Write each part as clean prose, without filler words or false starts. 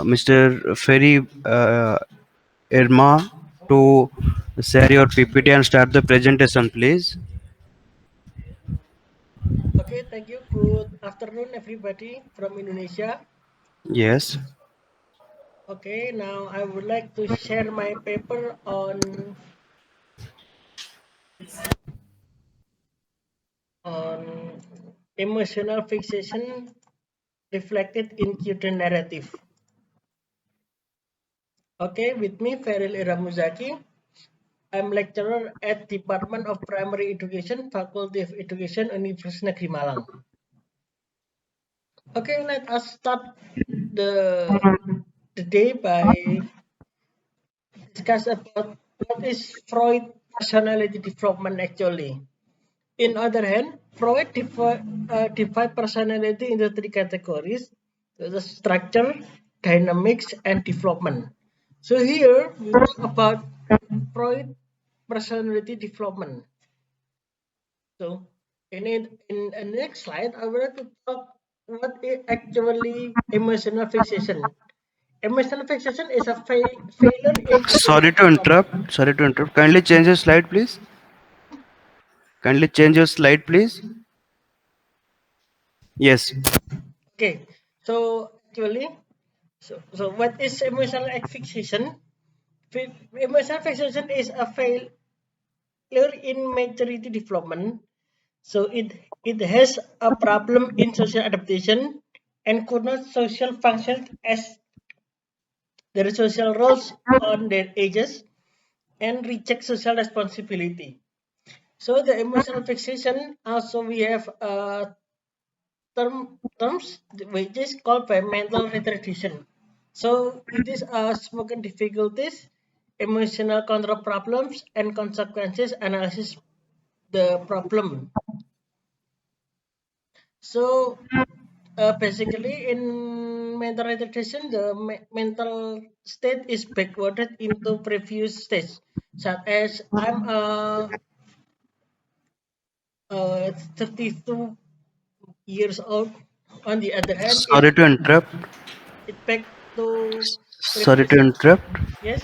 Mr. Ferry Irma to share your PPT and start the presentation, please. Okay, thank you. Good afternoon, everybody from Indonesia. Yes. Okay, now I would like to share my paper on emotional fixation reflected in children narrative. Okay, with me, Feril Iramuzaki. I'm lecturer at Department of Primary Education, Faculty of Education, University Negeri Malang. Okay, let us start the day by discuss about what is Freud personality development actually. In other hand, Freud divide personality into three categories: the structure, dynamics, and development. So here we talk about Freud personality development. So in the next slide, I would like to talk what is actually emotional fixation. Emotional fixation is a failure in Sorry to interrupt. Sorry to interrupt. Kindly change your slide, please. Kindly change your slide, please. Yes. Okay, so actually, so what is emotional fixation? Emotional fixation is a failure in maturity development. So it has a problem in social adaptation and could not social function as their social roles on their ages and reject social responsibility. So the emotional fixation also we have terms which is called by mental retardation. So it is spoken difficulties, emotional control problems, and consequences analysis the problem. So basically, in mental retardation, the mental state is backwarded into previous stage, such as I'm 32 years old. On the other hand, Sorry to interrupt. it back to Sorry previous. to interrupt. Yes.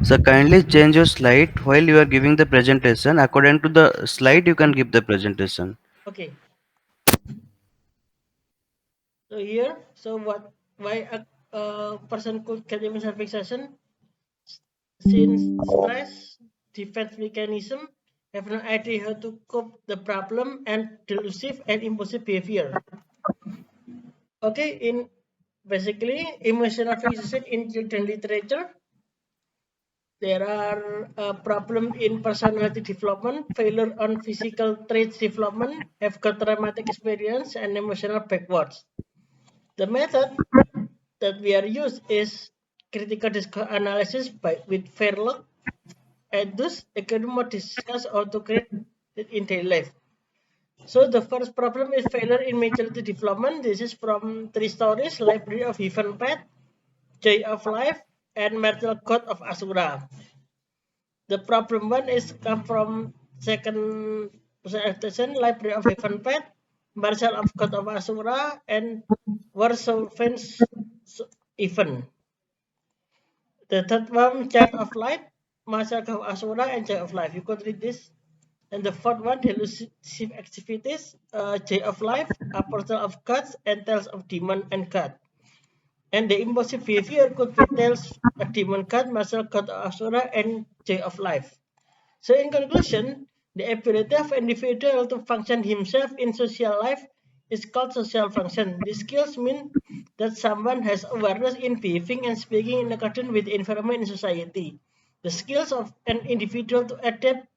So kindly change your slide while you are giving the presentation. According to the slide, you can give the presentation. Okay. So here, so what? Why a person could get emotional fixation? Since stress, defense mechanism, have no idea how to cope the problem, and delusive and impulsive behavior. Okay, in basically emotional fixation in children literature, there are problem in personality development, failure on physical traits development, have got traumatic experience and emotional backwards. The method that we are used is critical analysis with Fairlock and thus academic discuss how to create it in daily life. So the first problem is failure in maturity development. This is from three stories: Library of Heaven Path, Joy of Life, and Martial God of Asura. The problem one is come from second presentation, Library of Heaven Path, Martial of God of Asura, and Warsaw Fence Event. The third one, Child of Light, Martial of Asura, and Child of Life. You could read this. And the fourth one, Delusive Activities, J of Life, A Portal of Gods, and Tales of Demon and God. And the impulsive behavior could be Tales of Demon God, Martial God of Asura, and J of Life. So in conclusion, the ability of individual to function himself in social life is called social function. These skills mean that someone has awareness in behaving and speaking in accordance with the environment in society. The skills of an individual to adapt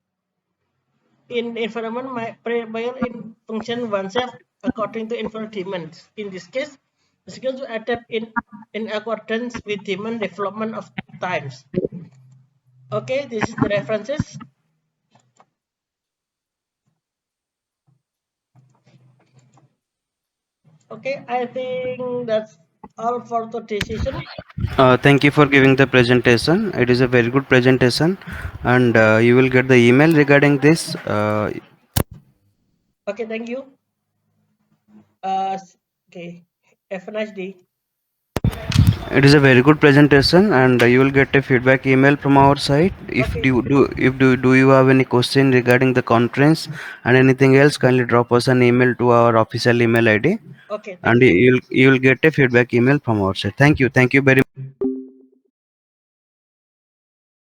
in environment by in function oneself according to environment demands. In this case, the skill to adapt in accordance with demand development of times. Okay, this is the references. Okay, I think that's all for today's session. Thank you for giving the presentation. It is a very good presentation, and you will get the email regarding this. Okay, thank you. Uh, okay, have a nice day. It is a very good presentation, and you will get a feedback email from our side. If Okay. do you have any question regarding the conference and anything else, kindly drop us an email to our official email ID, Okay. Thank and you. you'll get a feedback email from our side. Thank you very much.